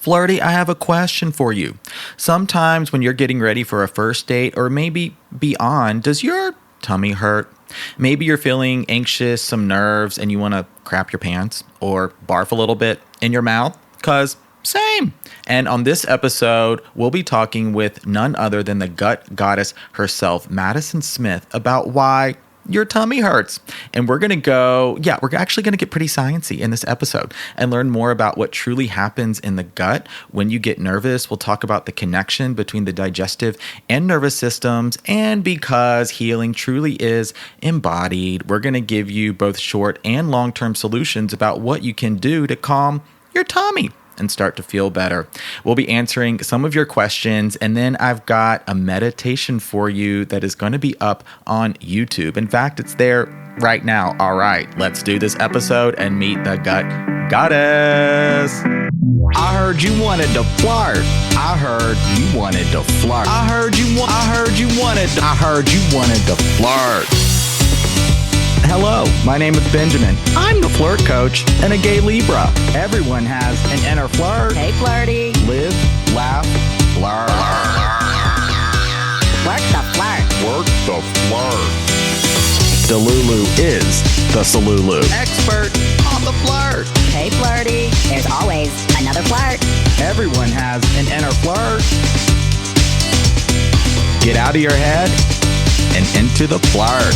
Flirty, I have a question for you. Sometimes when you're getting ready for a first date or maybe beyond, does your tummy hurt? Maybe you're feeling anxious, some nerves, and you want to crap your pants or barf a little bit in your mouth? Because same. And on this episode, we'll be talking with none other than the gut goddess herself, Madisen Smith, about why your tummy hurts. And we're actually going to get pretty sciencey in this episode and learn more about what truly happens in the gut when you get nervous. We'll talk about the connection between the digestive and nervous systems. And because healing truly is embodied, we're going to give you both short and long-term solutions about what you can do to calm your tummy and start to feel better. We'll be answering some of your questions, and then I've got a meditation for you that is going to be up on YouTube. In fact, it's there right now. All right, let's do this episode and meet the gut goddess. I heard you wanted to flirt. I heard you wanted to flirt. I heard you wanted to flirt. Hello, my name is Benjamin. I'm the flirt coach and a gay Libra. Everyone has an inner flirt. Hey, Flirty. Live, laugh, flirt. Work the flirt. Work the flirt. Delulu is the Salulu. Expert on the flirt. Hey, Flirty. There's always another flirt. Everyone has an inner flirt. Get out of your head and into the flirt.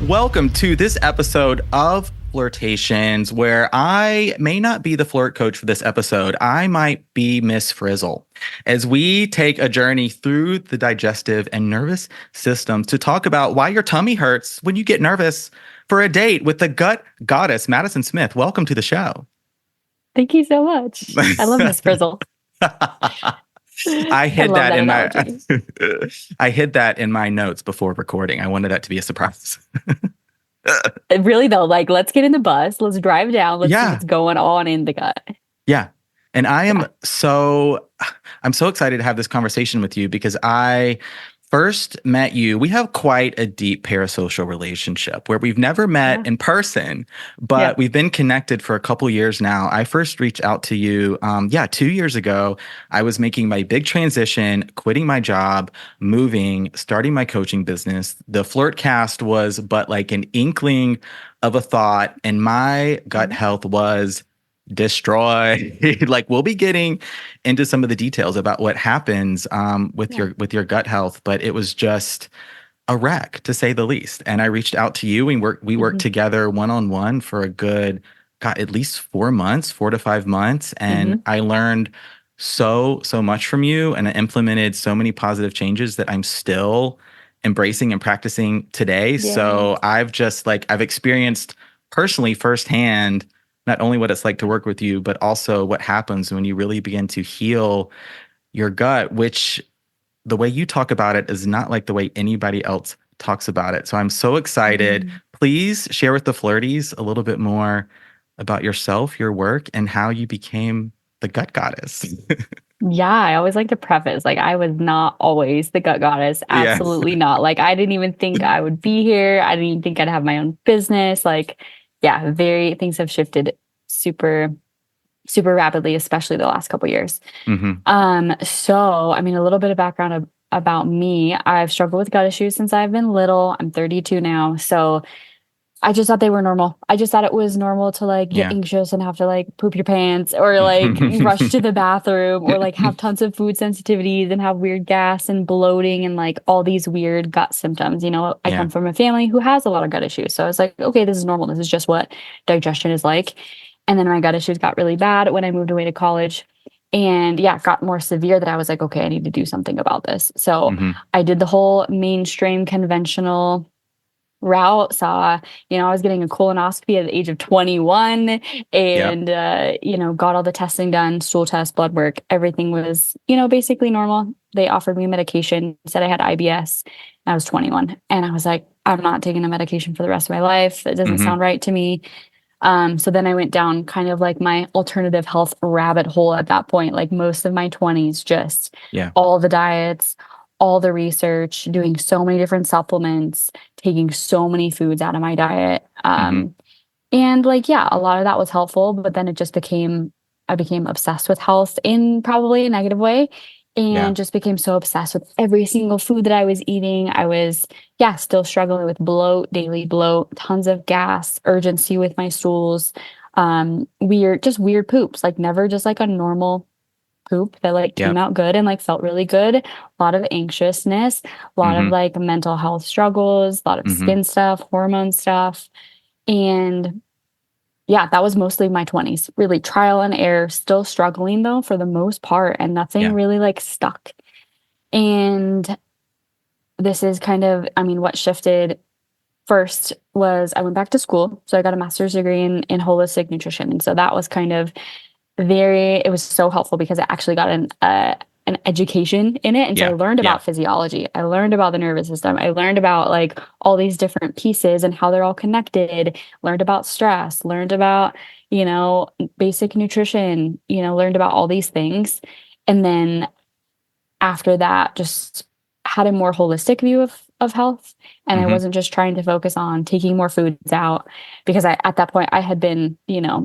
Welcome to this episode of Flirtations, where I may not be the flirt coach for this episode. I might be Miss Frizzle, as we take a journey through the digestive and nervous systems to talk about why your tummy hurts when you get nervous for a date with the gut goddess, Madisen Smith. Welcome to the show. Thank you so much. I love Miss Frizzle. I hid that in my notes before recording. I wanted that to be a surprise. Really though, like, let's get in the bus, let's drive down, let's see what's going on in the gut. Yeah. And I'm so excited to have this conversation with you because I first met you. We have quite a deep parasocial relationship where we've never met in person, but we've been connected for a couple years now. I first reached out to you, 2 years ago. I was making my big transition, quitting my job, moving, starting my coaching business. The Flirtcast was but like an inkling of a thought, and my gut health was destroyed. Like, we'll be getting into some of the details about what happens with your gut health, but it was just a wreck, to say the least. And I reached out to you, and we worked together one-on-one for a good, at least 4 months, 4 to 5 months. And I learned so much from you, and I implemented so many positive changes that I'm still embracing and practicing today. So I've experienced personally firsthand not only what it's like to work with you, but also what happens when you really begin to heal your gut, which the way you talk about it is not like the way anybody else talks about it. So I'm so excited. Please share with the Flirties a little bit more about yourself, your work, and how you became the gut goddess. Yeah, I always like to preface, like, I was not always the gut goddess. Absolutely not. Like, I didn't even think I would be here. I didn't even think I'd have my own business. Like, things have shifted super rapidly, especially the last couple of years. So, I mean, a little bit of background about me. I've struggled with gut issues since I've been little. I'm 32 now. So I just thought they were normal. I just thought it was normal to like get anxious and have to like poop your pants or like rush to the bathroom or like have tons of food sensitivities and have weird gas and bloating and like all these weird gut symptoms. You know, I come from a family who has a lot of gut issues. So I was like, okay, this is normal. This is just what digestion is like. And then my gut issues got really bad when I moved away to college. And it got more severe that I was like, okay, I need to do something about this. So I did the whole mainstream conventional route. I was getting a colonoscopy at the age of 21 and, got all the testing done, stool test, blood work. Everything was, basically normal. They offered me medication, said I had IBS. I was 21. And I was like, I'm not taking the medication for the rest of my life. It doesn't sound right to me. So then I went down kind of like my alternative health rabbit hole at that point, like most of my 20s, just all the diets, all the research, doing so many different supplements, taking so many foods out of my diet. And a lot of that was helpful, but then it just became I became obsessed with health in probably a negative way, Yeah. and just became so obsessed with every single food that I was eating. I was, yeah, still struggling with bloat, daily bloat, tons of gas, urgency with my stools, weird poops, like never just like a normal poop that like came Yep. out good and like felt really good. A lot of anxiousness, a lot of Mm-hmm. like mental health struggles, a lot of Mm-hmm. skin stuff, hormone stuff. And yeah, that was mostly my 20s, really trial and error, still struggling though for the most part, and nothing Yeah. really like stuck. And this is kind of, I mean, what shifted first was I went back to school. So I got a master's degree in holistic nutrition. And so that was kind of it was so helpful because I actually got an education in it. And so I Yeah. learned Yeah. about physiology. I learned about the nervous system. I learned about like all these different pieces and how they're all connected, learned about stress, learned about, basic nutrition, learned about all these things. And then after that, just had a more holistic view of health. And I Mm-hmm. wasn't just trying to focus on taking more foods out because at that point I had been,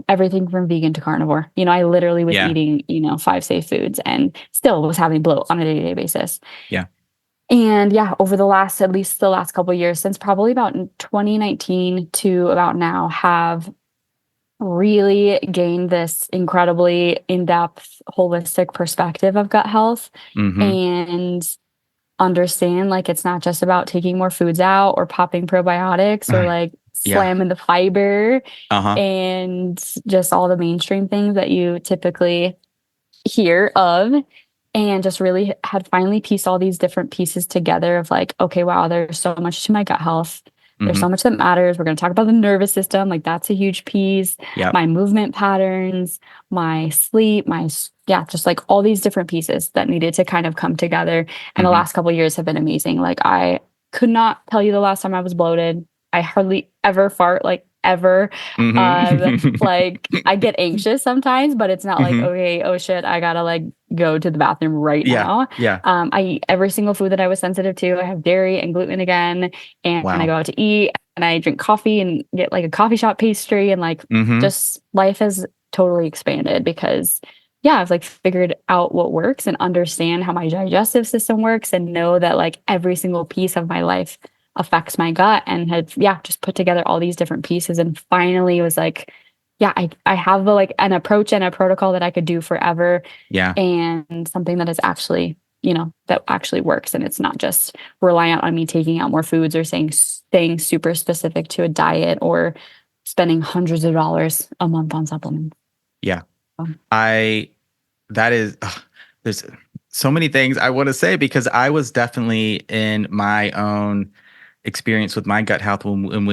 everything from vegan to carnivore. I literally was Yeah. eating, 5 safe foods and still was having bloat on a day-to-day basis. Yeah. And yeah, over at least the last couple of years, since probably about 2019 to about now, have really gained this incredibly in-depth, holistic perspective of gut health Mm-hmm. and understand like it's not just about taking more foods out or popping probiotics or like Yeah. slamming the fiber Uh-huh. and just all the mainstream things that you typically hear of, and just really had finally pieced all these different pieces together of like, okay, wow, there's so much to my gut health. There's Mm-hmm. so much that matters. We're going to talk about the nervous system. Like that's a huge piece. Yep. My movement patterns, my sleep, yeah, just like all these different pieces that needed to kind of come together. And the Mm-hmm. last couple of years have been amazing. Like I could not tell you the last time I was bloated. I hardly ever fart, like ever. Mm-hmm. Like I get anxious sometimes, but it's not like, Mm-hmm. okay, oh shit, I gotta like go to the bathroom right Yeah. now. Yeah. I eat every single food that I was sensitive to. I have dairy and gluten again, and I Wow. go out to eat and I drink coffee and get like a coffee shop pastry, and like Mm-hmm. just life has totally expanded because yeah, I've like figured out what works and understand how my digestive system works and know that like every single piece of my life affects my gut, and had just put together all these different pieces and finally was like, yeah, I have like an approach and a protocol that I could do forever, Yeah. and something that is actually, that actually works. And it's not just reliant on me taking out more foods or staying super specific to a diet or spending hundreds of dollars a month on supplements. Yeah. Um, That is, there's so many things I want to say because I was definitely in my own experience with my gut health when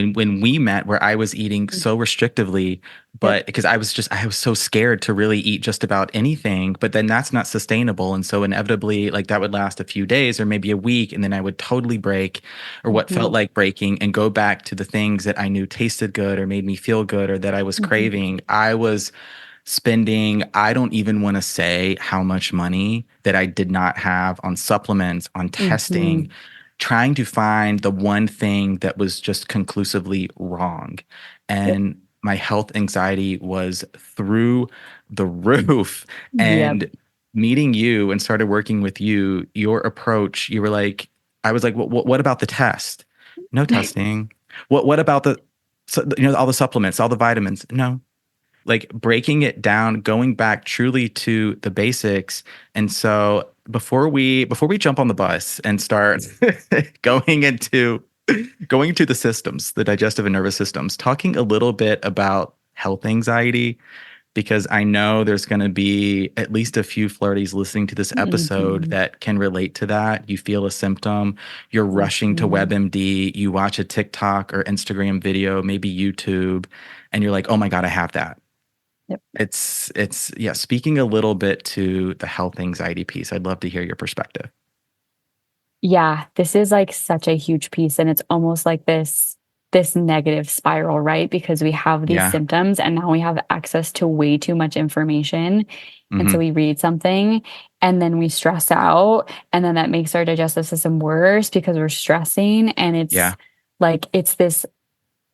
we met, where I was eating so restrictively, Yep. but because I was so scared to really eat just about anything, but then that's not sustainable. And so inevitably, like that would last a few days or maybe a week, and then I would totally break, or what felt Mhm. like breaking, and go back to the things that I knew tasted good or made me feel good or that I was Mhm. craving. I was spending, I don't even want to say how much money that I did not have on supplements, on testing, Mhm. trying to find the one thing that was just conclusively wrong. Yep. And my health anxiety was through the roof. Yep. And meeting you and started working with you, your approach, you were like, I was like, what about the test? No testing. What about all the supplements, all the vitamins? No, like breaking it down, going back truly to the basics. And so before we jump on the bus and start going into the systems, the digestive and nervous systems, talking a little bit about health anxiety, because I know there's going to be at least a few flirties listening to this episode Mhm. that can relate to that. You feel a symptom, you're rushing to Mhm. WebMD, you watch a TikTok or Instagram video, maybe YouTube, and you're like, oh my God, I have that. Yep. It's yeah, speaking a little bit to the health anxiety piece, I'd love to hear your perspective. Yeah, this is like such a huge piece, and it's almost like this negative spiral, right? Because we have these Yeah. symptoms and now we have access to way too much information. And so Mhm. we read something and then we stress out, and then that makes our digestive system worse because we're stressing, and it's Yeah. like it's this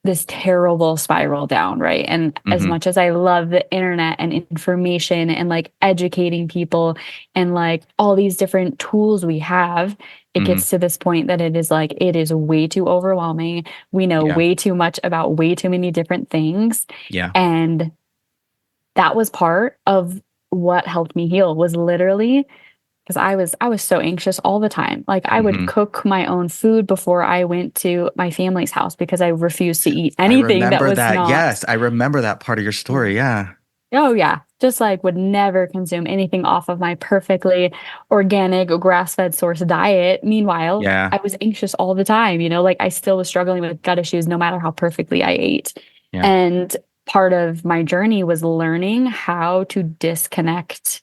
this terrible spiral down, right? And as much as I love the internet and information and like educating people and like all these different tools we have, it gets to this point that it is like, it is way too overwhelming. We know way too much about way too many different things. Yeah. And that was part of what helped me heal, was literally because I was so anxious all the time. Like I would cook my own food before I went to my family's house because I refused to eat anything that was not. Yes, I remember that part of your story. Yeah. Oh yeah. Just like would never consume anything off of my perfectly organic grass-fed source diet. Meanwhile, I was anxious all the time, you know, like I still was struggling with gut issues no matter how perfectly I ate. Yeah. And part of my journey was learning how to disconnect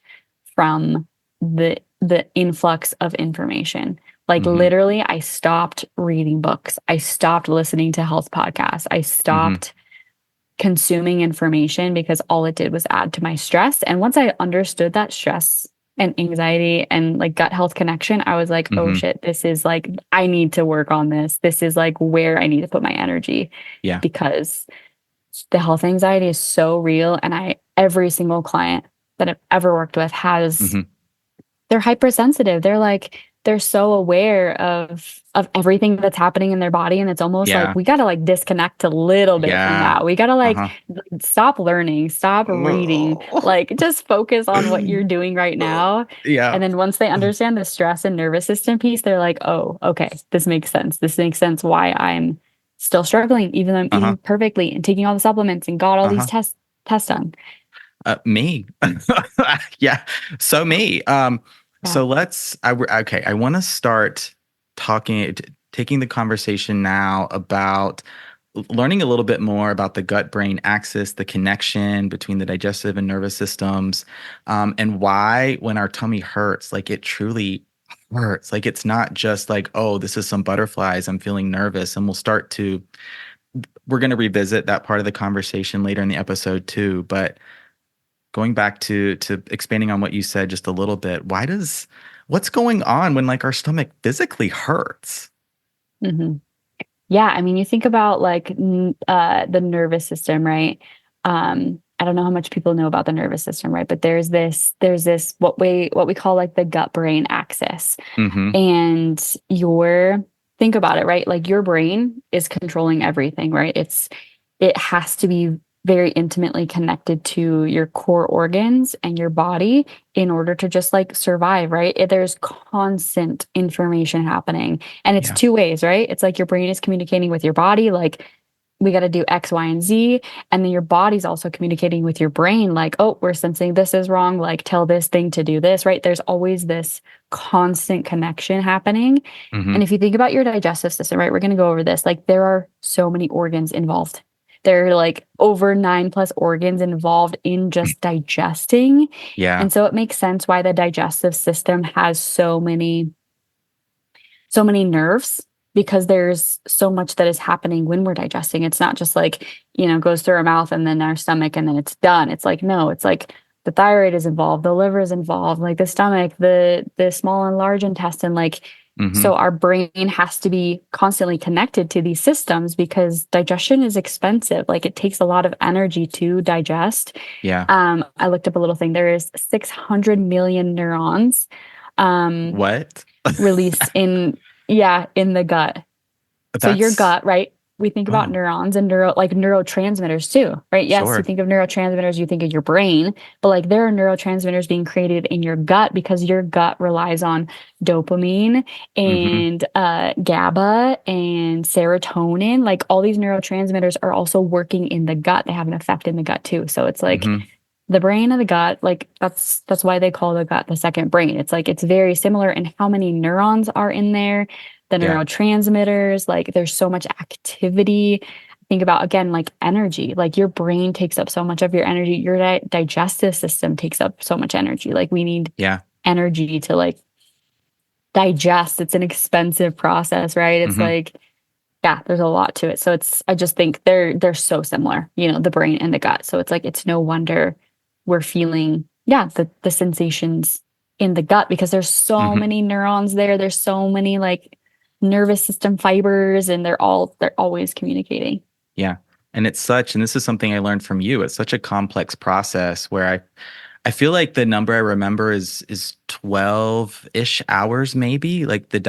from the influx of information. Like literally, I stopped reading books. I stopped listening to health podcasts. I stopped consuming information because all it did was add to my stress. And once I understood that stress and anxiety and like gut health connection, I was like, oh shit, this is like, I need to work on this. This is like where I need to put my energy. Yeah. Because the health anxiety is so real. And every single client that I've ever worked with has they're hypersensitive. They're so aware of everything that's happening in their body. And it's almost like we got to like disconnect a little bit from that. We got to like stop learning, stop reading, like just focus on what you're doing right now. Yeah. And then once they understand the stress and nervous system piece, they're like, oh, okay, this makes sense. This makes sense why I'm still struggling, even though I'm eating perfectly and taking all the supplements and got all these tests done. Me. Yeah. So me. So I want to start taking the conversation now about learning a little bit more about the gut-brain axis, the connection between the digestive and nervous systems, and why when our tummy hurts, like it truly hurts. Like it's not just like, oh, this is some butterflies, I'm feeling nervous. And we're going to revisit that part of the conversation later in the episode too. But going back to expanding on what you said just a little bit, what's going on when like our stomach physically hurts? Yeah. I mean, you think about like the nervous system, right? I don't know how much people know about the nervous system, right? But there's this what we call like the gut brain axis. And think about it, right? Like your brain is controlling everything, right? It has to be very intimately connected to your core organs and your body in order to just like survive, right? There's constant information happening and it's two ways, right? It's like your brain is communicating with your body, like we got to do X, Y, and Z. And then your body's also communicating with your brain, like, oh, we're sensing this is wrong. Like tell this thing to do this, right? There's always this constant connection happening. And if you think about your digestive system, right, we're going to go over this, like there are so many organs involved. There are like over 9+ organs involved in just digesting. Yeah. And so it makes sense why the digestive system has so many nerves, because there's so much that is happening when we're digesting. It's not just like, goes through our mouth and then our stomach and then it's done. It's like, no, it's like the thyroid is involved, the liver is involved, like the stomach, the small and large intestine, like, so our brain has to be constantly connected to these systems because digestion is expensive. Like it takes a lot of energy to digest. Yeah. I looked up a little thing. There is 600 million neurons. What? Released in the gut. So your gut, right? We think about neurons and neurotransmitters too, right? Yes, you think of neurotransmitters, you think of your brain, but like there are neurotransmitters being created in your gut because your gut relies on dopamine and GABA and serotonin. Like all these neurotransmitters are also working in the gut. They have an effect in the gut too. So it's like the brain and the gut, like that's why they call the gut the second brain. It's like it's very similar in how many neurons are in there. The neurotransmitters, like there's so much activity. Think about, again, like energy, like your brain takes up so much of your energy. Your digestive system takes up so much energy. Like we need energy to like digest. It's an expensive process, right? It's like, there's a lot to it. So I just think they're so similar, the brain and the gut. So it's like, it's no wonder we're feeling, the sensations in the gut because there's so many neurons there. There's so many like nervous system fibers and they're always communicating. Yeah. And and this is something I learned from you. It's such a complex process where I feel like the number I remember is 12-ish hours, maybe, like the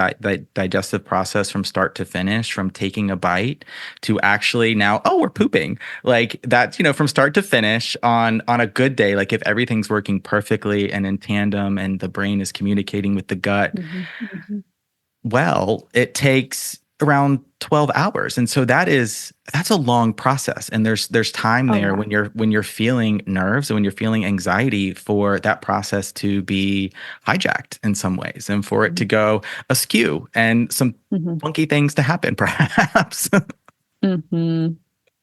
digestive process from start to finish, from taking a bite to actually now, oh, we're pooping. Like that, from start to finish on a good day, like if everything's working perfectly and in tandem and the brain is communicating with the gut, Hmm. well, it takes around 12 hours. And so that's a long process. And there's time Oh there yeah. when you're feeling nerves and when you're feeling anxiety for that process to be hijacked in some ways and for it to go askew and some Hmm. funky things to happen, perhaps. Hmm.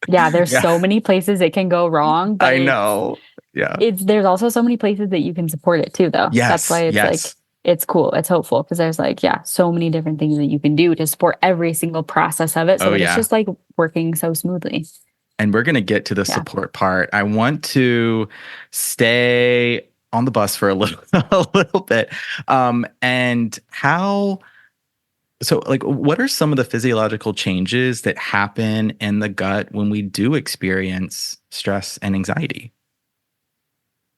Yeah, there's Yeah, so many places it can go wrong, but I know. Yeah. it's there's also so many places that you can support it too, though. That's why Yes. it's like Yes. it's cool, it's hopeful because there's like, yeah, so many different things that you can do to support every single process of it so Oh, that it's yeah. just like working so smoothly. And we're going to get to the Yeah. support part. I want to stay on the bus for a little a little bit. And how so like what are some of the physiological changes that happen in the gut when we do experience stress and anxiety?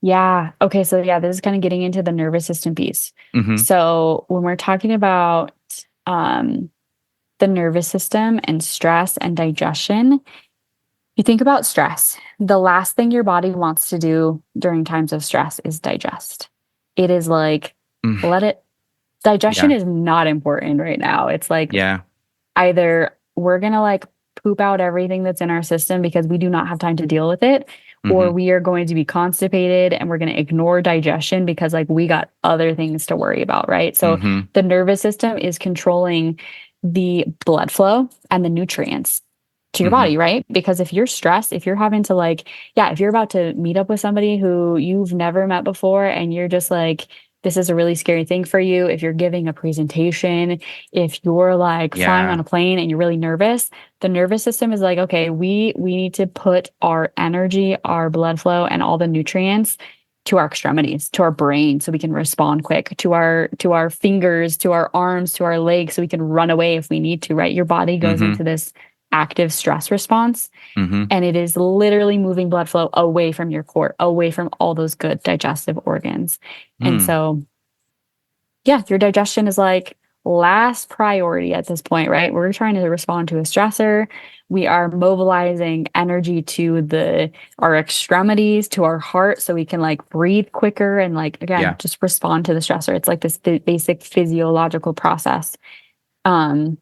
Yeah. Okay. So yeah, this is kind of getting into the nervous system piece. Hmm. So when we're talking about um, the nervous system and stress and digestion, you think about stress. The last thing your body wants to do during times of stress is digest. It is like, let it, digestion Yeah. is not important right now. It's like Yeah. either we're going to like poop out everything that's in our system because we do not have time to deal with it, or Hmm. we are going to be constipated and we're going to ignore digestion because like we got other things to worry about, right? So Hmm. the nervous system is controlling the blood flow and the nutrients to your Hmm. body, right? Because if you're stressed, if you're having to like, yeah, if you're about to meet up with somebody who you've never met before and you're just like, this is a really scary thing for you. If you're giving a presentation, if you're like flying on Yeah. a plane and you're really nervous, the nervous system is like, okay, we need to put our energy, our blood flow, and all the nutrients to our extremities, to our brain, so we can respond quick, to our fingers, to our arms, to our legs, so we can run away if we need to, right? Your body goes Hmm. into this active stress response, Hmm. and it is literally moving blood flow away from your core, away from all those good digestive organs. And Mm. so, yeah, your digestion is like last priority at this point, right? We're trying to respond to a stressor. We are mobilizing energy to our extremities, to our heart, so we can like breathe quicker and like again Yeah. just respond to the stressor. It's like this basic physiological process. Um,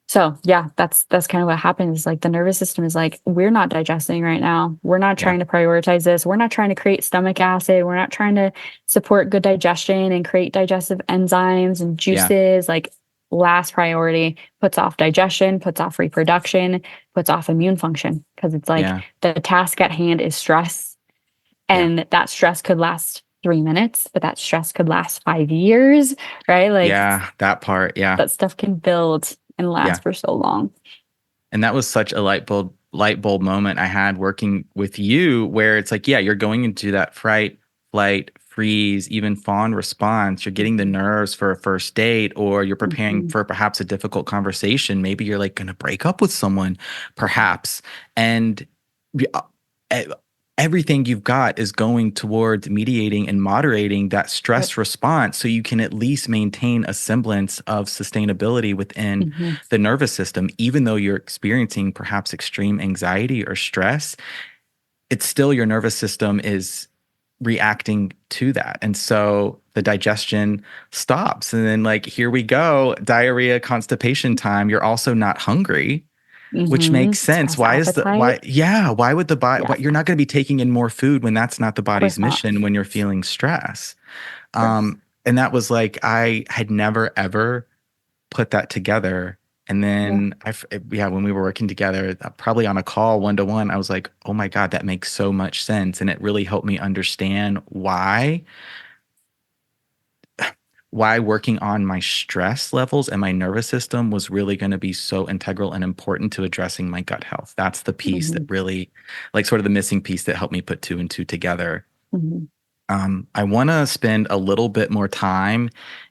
so yeah, that's kind of what happens. Like the nervous system is like, we're not digesting right now. We're not Yeah. trying to prioritize this. We're not trying to create stomach acid. We're not trying to support good digestion and create digestive enzymes and Yeah. juices. Like last priority puts off digestion, puts off reproduction, puts off immune function. Because it's like Yeah. the task at hand is stress. Yeah. And that stress could last 3 minutes, but that stress could last 5 years, right? Like Yeah. That part. Yeah. that stuff can build and Yeah. last for so long. And that was such a light bulb moment I had working with you where it's like, yeah, you're going into that fright, flight, freeze, even fawn response. You're getting the Mhm. nerves for a first date, or you're preparing Mhm. for perhaps a difficult conversation. Maybe you're like going to break up with someone, perhaps. And we- uh, e- everything you've got is going towards mediating and moderating that Yep. stress response so you can at least maintain a semblance of sustainability within Mhm. the nervous system, even though you're experiencing perhaps extreme anxiety or stress, it's still your nervous system is reacting to that. And so the digestion stops. And then, like, here we go, diarrhea, constipation time. You're also not hungry, which makes Mhm. sense. Suppress Why? appetite. Yeah. Why would the body, Yeah, you're not going to be taking in more food when that's not the of body's course not. mission when you're feeling stress. Of course. And that was like, I had never ever put that together. And Yeah. then yeah, when we were working together, probably on a call 1-to-1, I was like, oh my God, that makes so much sense. And it really helped me understand why working on my stress levels and my nervous system was really going to be so integral and important to addressing my gut health. That's the piece that Mhm. really, like, sort of the missing piece that helped me put two and two together. Mhm. I want to spend a little bit more time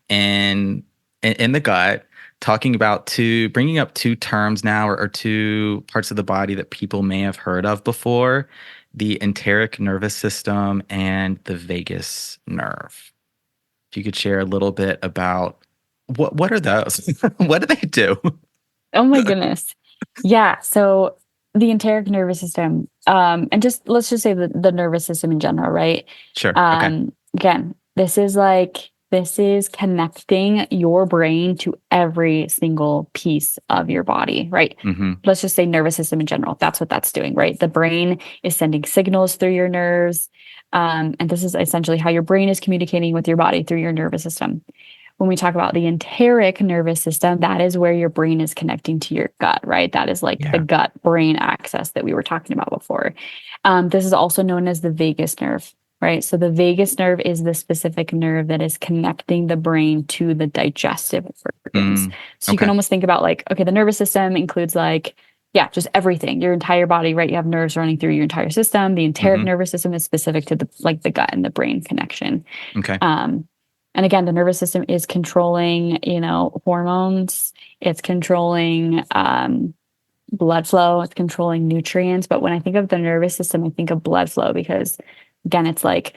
in in the gut. talking about bringing up two terms now, or two parts of the body that people may have heard of before: the enteric nervous system and the vagus nerve. If you could share a little bit about what are those? What do they do? Oh my goodness. Yeah. So the enteric nervous system, and just let's just say the nervous system in general, right? Sure. Okay. Again, this is connecting your brain to every single piece of your body, right? Let's just say nervous system in general. That's what that's doing, right? The brain is sending signals through your nerves. And this is essentially how your brain is communicating with your body through your nervous system. When we talk about the enteric nervous system, that is where your brain is connecting to your gut, right? That is like the gut brain axis that we were talking about before. This is also known as the vagus nerve, right? So the vagus nerve is the specific nerve that is connecting the brain to the digestive organs. So you can almost think about like, okay, the nervous system includes like, just everything, your entire body, right? You have nerves running through your entire system. The enteric nervous system is specific to the gut and the brain connection. Okay. And again, the nervous system is controlling, hormones. It's controlling blood flow. It's controlling nutrients. But when I think of the nervous system, I think of blood flow because, again, it's like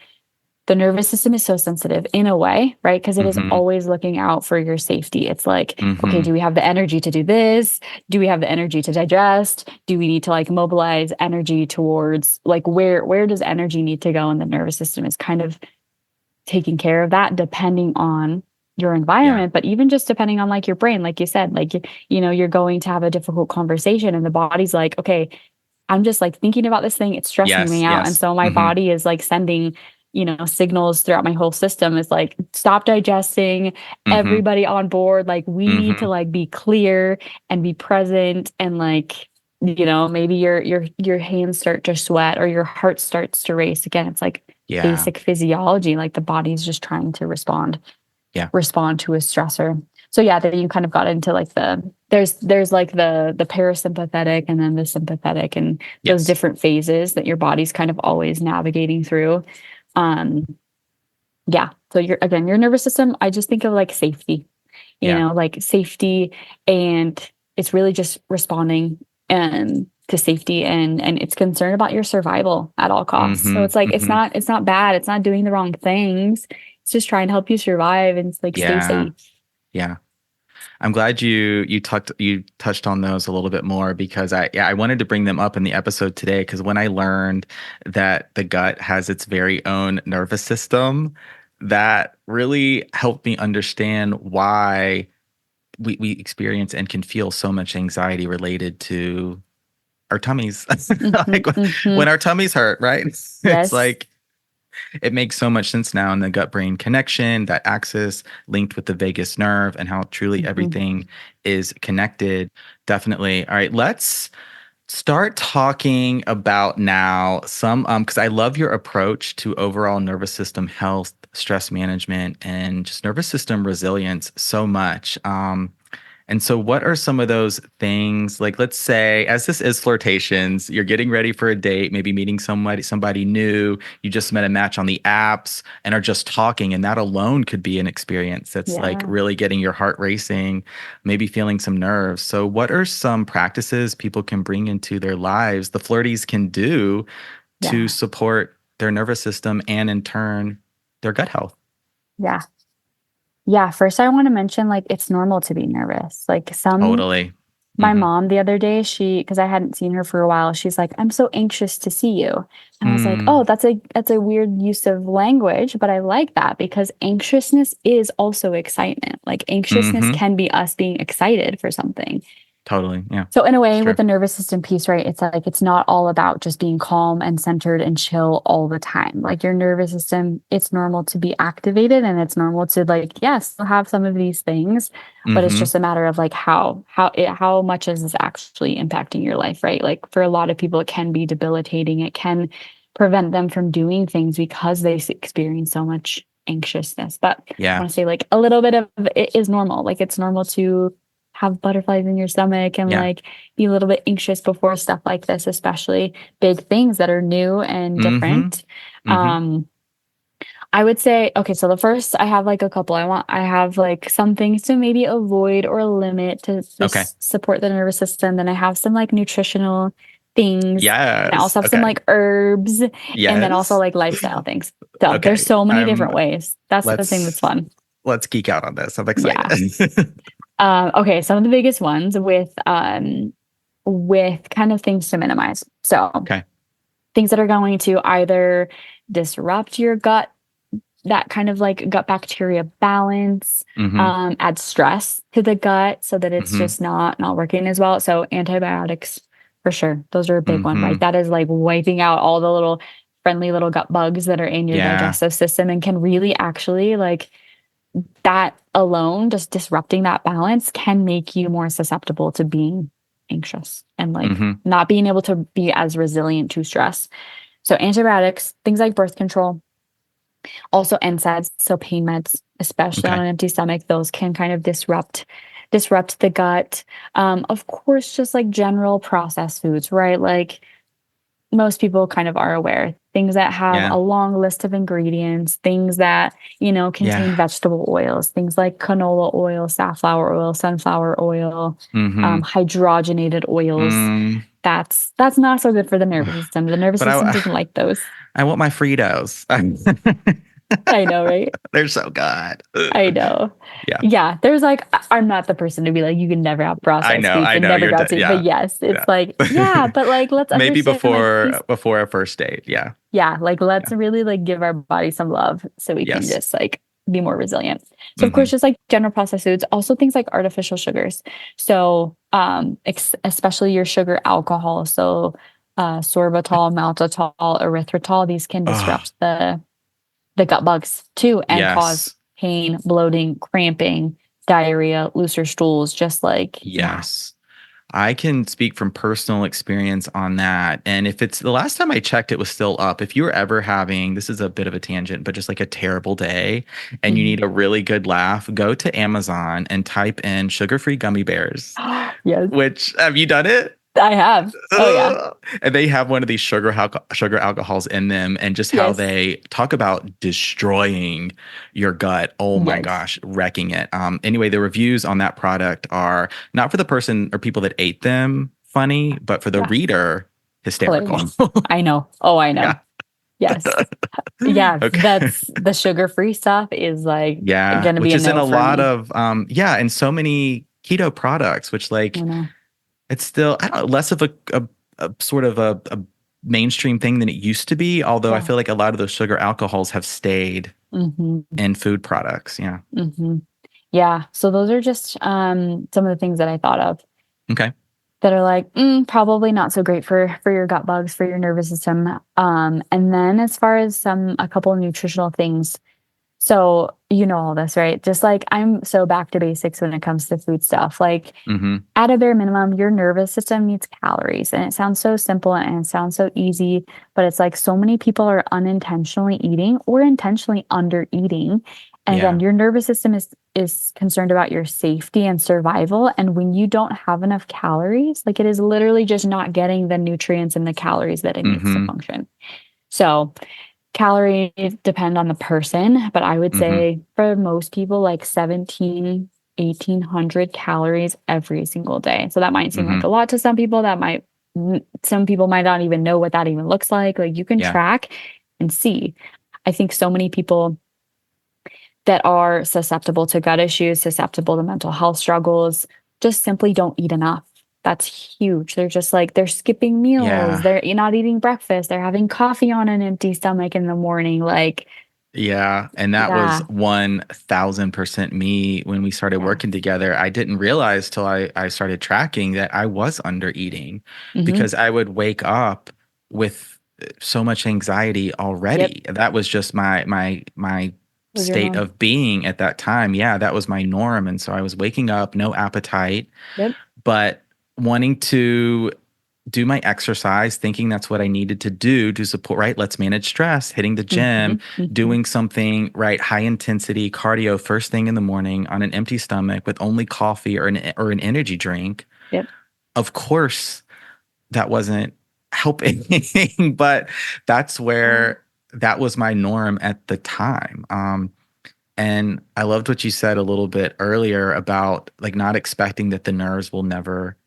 the nervous system is so sensitive in a way, right? Because it is always looking out for your safety. It's like, okay, do we have the energy to do this? Do we have the energy to digest? Do we need to like mobilize energy towards like where does energy need to go? And the nervous system is kind of taking care of that depending on your environment, but even just depending on like your brain, like you said, like, you're going to have a difficult conversation and the body's like, okay, I'm just like thinking about this thing. It's stressing me out. And so my body is like sending, signals throughout my whole system. Is like, stop digesting, everybody on board. Like we need to like be clear and be present. And like, maybe your hands start to sweat or your heart starts to race again. It's like, basic physiology, like the body's just trying to respond to a stressor. So then you kind of got into like there's like the parasympathetic and then the sympathetic and those different phases that your body's kind of always navigating through. So your nervous system, I just think of like safety, like safety, and it's really just responding to safety and it's concerned about your survival at all costs. So it's like, it's not bad. It's not doing the wrong things. It's just trying to help you survive and like stay safe. Yeah. I'm glad you touched on those a little bit more because I wanted to bring them up in the episode today because when I learned that the gut has its very own nervous system, that really helped me understand why we experience and can feel so much anxiety related to our tummies. Like when our tummies hurt, right? It's like, it makes so much sense now in the gut brain connection, that axis linked with the vagus nerve and how truly everything is connected. Definitely. All right, let's start talking about now some, because I love your approach to overall nervous system health, stress management, and just nervous system resilience so much. And so what are some of those things, like let's say, as this is flirtations, you're getting ready for a date, maybe meeting somebody new, you just met a match on the apps and are just talking, and that alone could be an experience that's like really getting your heart racing, maybe feeling some nerves. So what are some practices people can bring into their lives, the flirties can do to support their nervous system and in turn, their gut health? Yeah, first I want to mention, like, it's normal to be nervous. Like Totally. My mom the other day, because I hadn't seen her for a while, she's like, I'm so anxious to see you. And I was like, oh, that's a weird use of language, but I like that because anxiousness is also excitement. Like anxiousness can be us being excited for something. Totally. Yeah. So in a way, with the nervous system piece, right, it's like, it's not all about just being calm and centered and chill all the time. Like your nervous system, it's normal to be activated and it's normal to like, yes, have some of these things, but it's just a matter of like how much is this actually impacting your life, right? Like for a lot of people, it can be debilitating. It can prevent them from doing things because they experience so much anxiousness. But I want to say like a little bit of it is normal. Like it's normal to have butterflies in your stomach and like be a little bit anxious before stuff like this, especially big things that are new and different. I would say, okay, so the first I have like a couple. I have like some things to maybe avoid or limit to Okay. just support the nervous system. Then I have some like nutritional things. And I Yes. also have some Okay. like herbs and then also Yes. like lifestyle things. So there's Okay. so many different ways. That's the thing that's Let's fun. let's geek out on this. I'm Yeah. excited. Okay, some of the biggest ones with kind of things to minimize. So Okay. things that are going to either disrupt your gut, that kind of like gut bacteria balance, Mm-hmm. add stress to the gut so that it's Mm-hmm. just not working as well. So antibiotics for sure. Those are a big one, right? Mm-hmm. That is like wiping out all the little friendly little gut bugs that are in your Yeah. digestive system and can really actually like that alone, just disrupting that balance can make you more susceptible to being anxious and like Mm-hmm. not being able to be as resilient to stress. So antibiotics, things like birth control, also NSAIDs, so pain meds, especially on Okay. an empty stomach, those can kind of disrupt the gut. Of course, just like general processed foods, right? Like most people kind of are aware things that have Yeah. a long list of ingredients, things that, contain Yeah. vegetable oils, things like canola oil, safflower oil, sunflower oil, Mm-hmm. hydrogenated oils. Mm. That's not so good for the nervous system. The nervous But system I doesn't like those. I want my Fritos. I know, right? They're so good. I know. Yeah. Yeah, there's like I'm not the person to be like you can never have I processed know. foods I and know. never You're got to. But yeah. yes, Yeah. it's like yeah, but like let's Maybe understand like these before a first date. Yeah. yeah, like let's Yeah. really like give our body some love so we can Yes. just like be more resilient. So of Mm-hmm. course just like general processed foods, also things like artificial sugars. So especially your sugar alcohol, so sorbitol, maltitol, erythritol, these can Oh, disrupt the gut bugs too and cause yes. pain, bloating, cramping, diarrhea, looser stools, just like yeah. Yes. I can speak from personal experience on that. And if it's the last time I checked, it was still up. If you were ever having, this is a bit of a tangent, but just like a terrible day and you Mhm. need a really good laugh, go to Amazon and type in sugar-free gummy bears, Yes, which have you done it? I have. Oh yeah. And they have one of these sugar alcohols in them, and just how Yes. they talk about destroying your gut. Oh my Yes. gosh, wrecking it. Anyway, the reviews on that product are not for the person or people that ate them funny, but for the Yeah. reader hysterical. Hilarious. I know. Oh, I know. Yeah. Yes. Yes. Okay. That's the sugar-free stuff is like Yeah, gonna be which a is in no a for lot me. of and so many keto products, which like You know. it's still, I don't know, less of a sort of a mainstream thing than it used to be. Although I Yeah. feel like a lot of those sugar alcohols have stayed Mm-hmm. in food products. Yeah. Mm-hmm. Yeah. So those are just some of the things that I thought of Okay. that are like probably not so great for your gut bugs, for your nervous system. And then as far as a couple of nutritional things. So you know all this, right? Just like I'm so back to basics when it comes to food stuff. Like Mm-hmm. at a bare minimum, your nervous system needs calories. And it sounds so simple and it sounds so easy, but it's like so many people are unintentionally eating or intentionally under eating. And again, Yeah. your nervous system is concerned about your safety and survival. And when you don't have enough calories, like it is literally just not getting the nutrients and the calories that it needs to Mm-hmm. function. So calories depend on the person, but I would Mm-hmm. say for most people, like 1,800 calories every single day. So that might seem Mm-hmm. like a lot to some people. Some people might not even know what that even looks like. Like you can Yeah. track and see. I think so many people that are susceptible to gut issues, susceptible to mental health struggles, just simply don't eat enough. That's huge. They're just like, they're skipping meals. Yeah. They're not eating breakfast. They're having coffee on an empty stomach in the morning. Like, Yeah. And that was yeah, 1000% me when we started yeah. working together. I didn't realize till I started tracking that I was under eating Hmm. because I would wake up with so much anxiety Yep. already. That was just my Was your state norm. of being at that time. Yeah, that was my norm. And so I was waking up, no appetite, Yep. but wanting to do my exercise, thinking that's what I needed to do to support, right? Let's manage stress, hitting the gym, Hmm. Hmm. doing something, right? High intensity cardio first thing in the morning on an empty stomach with only coffee or an energy drink. Yep. Of course, that wasn't helping, but that's Yeah. where that was my norm at the time. And I loved what you said a little bit earlier about like not expecting that the nerves will never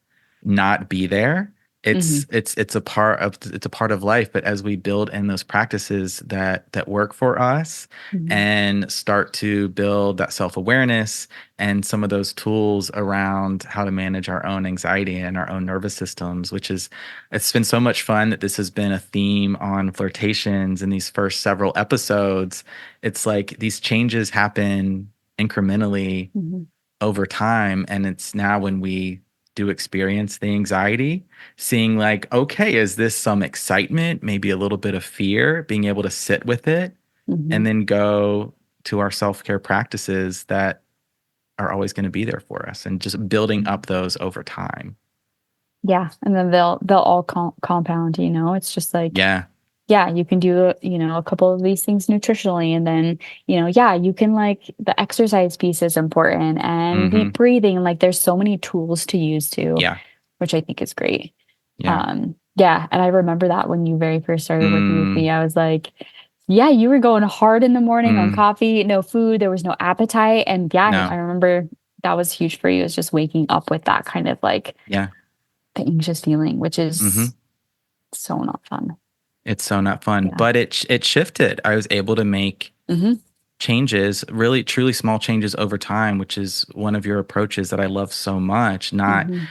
not be there. Mhm. It's a part of life. But as we build in those practices that work for us Mhm. and start to build that self-awareness and some of those tools around how to manage our own anxiety and our own nervous systems, it's been so much fun that this has been a theme on flirtations in these first several episodes. It's like these changes happen incrementally Mhm. over time. And it's now when we do experience the anxiety, seeing like, okay, is this some excitement, maybe a little bit of fear, being able to sit with it and Mhm. then go to our self-care practices that are always going to be there for us and just building up those over time. Yeah, and then they'll all compound, you know? It's just like, Yeah. yeah, you can do, you know, a couple of these things nutritionally, and then, you know, yeah, you can like the exercise piece is important and Hmm. deep breathing. Like there's so many tools to use too, Yeah. which I think is great. Yeah. Yeah, and I remember that when you very first started working with Mm, me, I was like, yeah, you were going hard in the morning on mm, coffee, no food, there was no appetite. And yeah, I no. remember that was huge for you, is just waking up with that kind of like Yeah. the anxious feeling, which Hmm. is so not fun. It's so not fun, Yeah. but it shifted. I was able to make Hmm. changes, really truly small changes over time, which is one of your approaches that I love so much. Not Hmm.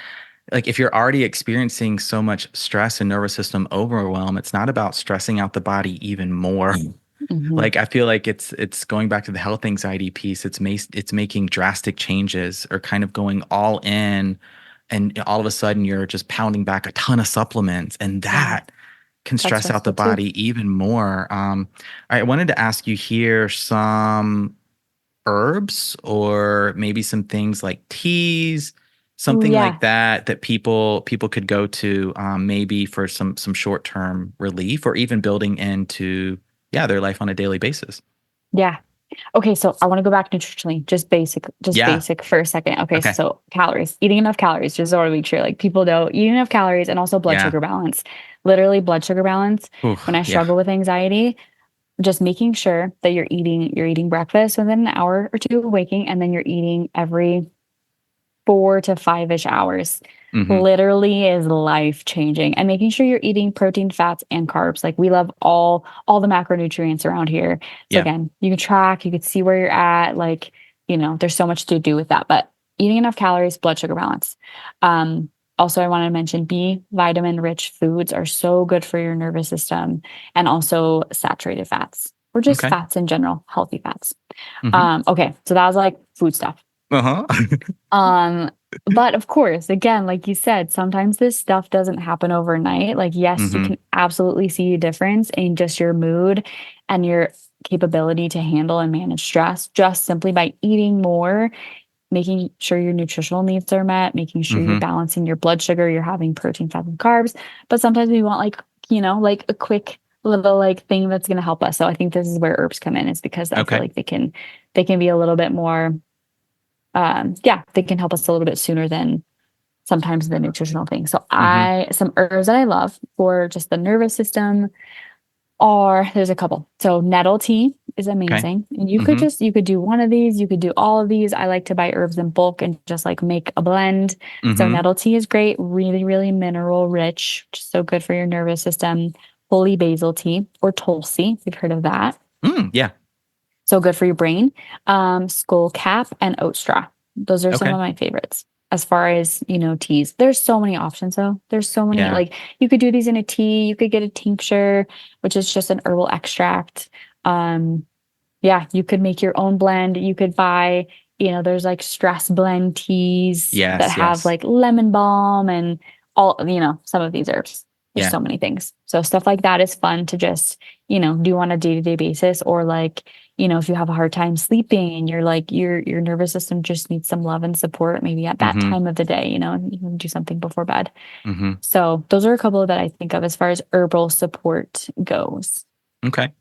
like if you're already experiencing so much stress and nervous system overwhelm, it's not about stressing out the body even more. Hmm. Like I feel like it's going back to the health anxiety piece. It's making drastic changes or kind of going all in, and all of a sudden you're just pounding back a ton of supplements, and Yeah, that can that's stress out the stressful too. body even more. I wanted to ask you here some herbs or maybe some things like teas, Ooh, something like yeah. that people could go to, maybe for some short-term relief or even building into their life on a daily basis. Yeah. Okay, so I want to go back nutritionally, just Yeah. basic for a second. Okay, Okay. so calories, eating enough calories, just want to make sure like people know eating enough calories and also blood Yeah. sugar balance. Literally blood sugar balance. Ooh, When I yeah. struggle with anxiety, just making sure that you're eating breakfast within an hour or two of waking, and then you're eating every 4 to 5-ish hours Mhm. literally is life changing. And making sure you're eating protein, fats, and carbs. Like we love all the macronutrients around here. So Yeah. again, you can track, you can see where you're at. Like, you know, there's so much to do with that. But eating enough calories, blood sugar balance. Um, Also, I want to mention B vitamin rich foods are so good for your nervous system, and also saturated fats or just Okay. fats in general, healthy fats. Mhm. Okay, so that was like food stuff. Uh-huh. Um, but of course, again, like you said, sometimes this stuff doesn't happen overnight. Like, yes, you Mhm. can absolutely see a difference in just your mood and your capability to handle and manage stress just simply by eating more, making sure your nutritional needs are met, making sure you're Mhm. balancing your blood sugar, you're having protein, fats, and carbs. But sometimes we want like, you know, like a quick little like thing that's going to help us. So I think this is where herbs come in, is because I feel Okay. like they can be a little bit more yeah, they can help us a little bit sooner than sometimes the nutritional thing. So Mhm. some herbs that I love for just the nervous system there's a couple. So nettle tea is Okay. amazing. And Mhm. you could do one of these, you could do all of these. I like to buy herbs in bulk and just like make a blend. So Mhm. nettle tea is great, really, really mineral rich, just so good for your nervous system. Holy basil tea or Tulsi, if you've heard of that. Yeah. So good for your brain. Skull cap and oat straw. Those are some Okay. of my favorites. As far as, you know, teas, there's so many options though. There's so many, Yeah. like you could do these in a tea, you could get a tincture, which is just an herbal extract. Um, yeah, you could make your own blend. You could buy, you know, there's like stress blend teas that Yes, have yes. like lemon balm and all, you know, some of these herbs. There's Yeah. so many things. So stuff like that is fun to just, you know, do on a day-to-day basis, or like, you know, if you have a hard time sleeping and you're like your nervous system just needs some love and support maybe at that Mhm. time of the day, you know, and you can do something before bed. Mhm. So those are a couple that I think of as far as herbal support goes. Okay.